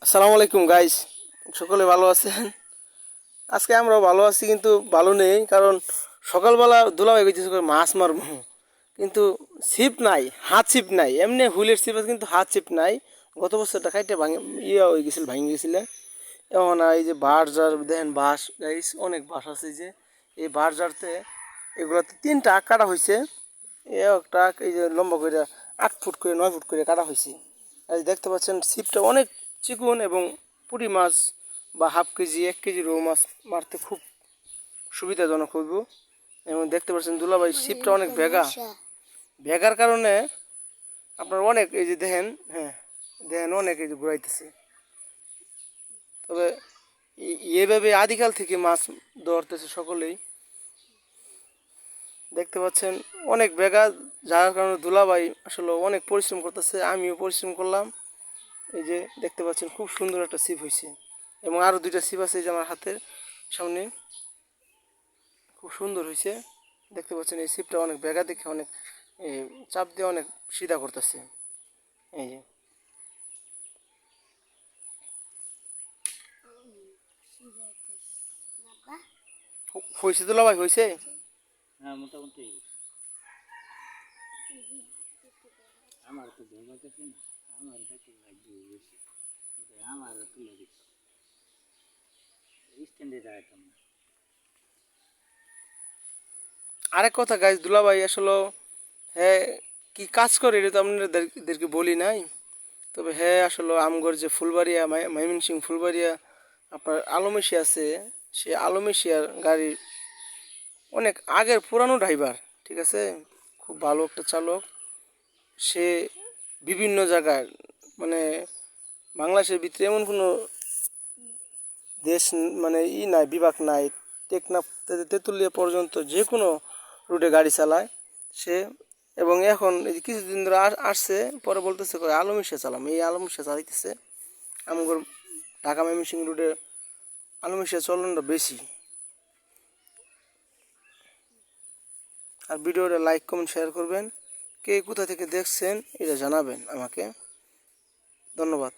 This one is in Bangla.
আসসালামু আলাইকুম গাইস, সকলে ভালো আছেন? আজকে আমরাও ভালো আছি, কিন্তু ভালো নেই। কারণ সকালবেলা দুলাভাই কইতেছে করে মাছ মারবো, কিন্তু ছিপ নাই, হাত ছিপ নাই। এমনি হুইলের ছিপ আছে, কিন্তু হাত ছিপ নাই। গত বছরটা খাইতে ভাঙে ইয়ে হয়ে গেছিল, ভাঙে গেছিল। এখন এই যে বাঁশ জার দেখেন, বাঁশ গাইস অনেক বাঁশ আছে। এই যে এই বাঁশ জারতে এগুলোতে 3টা আখ কাটা হয়েছে। একটা আখ এই যে লম্বা করে 8 ফুট করে 9 ফুট করে কাটা হয়েছে। এই যে দেখতে পাচ্ছেন ছিপটা অনেক চিকন, এবং পুঁটি মাছ বা হাফ কেজি 1 কেজি রৌ মাছ মারতে খুব সুবিধাজনক হইব। এবং দেখতে পাচ্ছেন দুলাভাই ছিপটা অনেক ভেগা, ভেগার কারণে আপনার অনেক এই যে দেখেন, হ্যাঁ দেখেন অনেক এই যে ঘুরাইতেছে। তবে এভাবে আদিকাল থেকে মাছ ধরতেছে সকলেই। দেখতে পাচ্ছেন অনেক বেগা, যার কারণে দুলাভাই আসলে অনেক পরিশ্রম করতেছে, আমিও পরিশ্রম করলাম। এই যে দেখতে পাচ্ছেন খুব সুন্দর একটা ছিপ হয়েছে, এবং আরও 2টা ছিপ আছে এই যে আমার হাতের সামনে, খুব সুন্দর হয়েছে। দেখতে পাচ্ছেন এই ছিপটা অনেক বেগা দেখে অনেক চাপ দিয়ে অনেক সিধা করতেছে। এই যে হয়েছে দুলাভাই, হয়েছে। হ্যাঁ, মোটামুটি আমার তো ভেবে গেছি না। আমার দেখে লাগবে বেশি, আমার তুলে দিত স্ট্যান্ডে দাঁড়াতাম না। আরেক কথা গাইজ, দুলাভাই আসলে হ্যাঁ কি কাজ করে এটা তো আপনাদেরকে বলি নাই। তবে হ্যাঁ আসলে আমগর যে ফুলবাড়িয়া ময়মনসিং ফুলবাড়িয়া আপনার আলমেশিয়া আছে, সে আলমেশিয়ার গাড়ির অনেক আগের পুরানো ড্রাইভার, ঠিক আছে, খুব ভালো একটা চালক। সে বিভিন্ন জায়গায়, মানে বাংলাদেশের ভিতরে এমন কোনো দেশ মানে নাই, বিভাগ নাই, টেকনাফ থেকে তেঁতুলিয়া পর্যন্ত যে কোনো রুটে গাড়ি চালায় সে। এবং এখন এই যে কিছুদিন ধরে আসছে, পরে বলতেছে কই আলমিশা চালাম, এই আলমিশা চালাইতেছে। আমগর ঢাকা ময়মনসিংহ রুটে আলমিশা চলনটা বেশি। আর ভিডিওটা লাইক কমেন্ট শেয়ার করবেন। কে কোথা থেকে দেখছেন এটা জানাবেন আমাকে। ধন্যবাদ।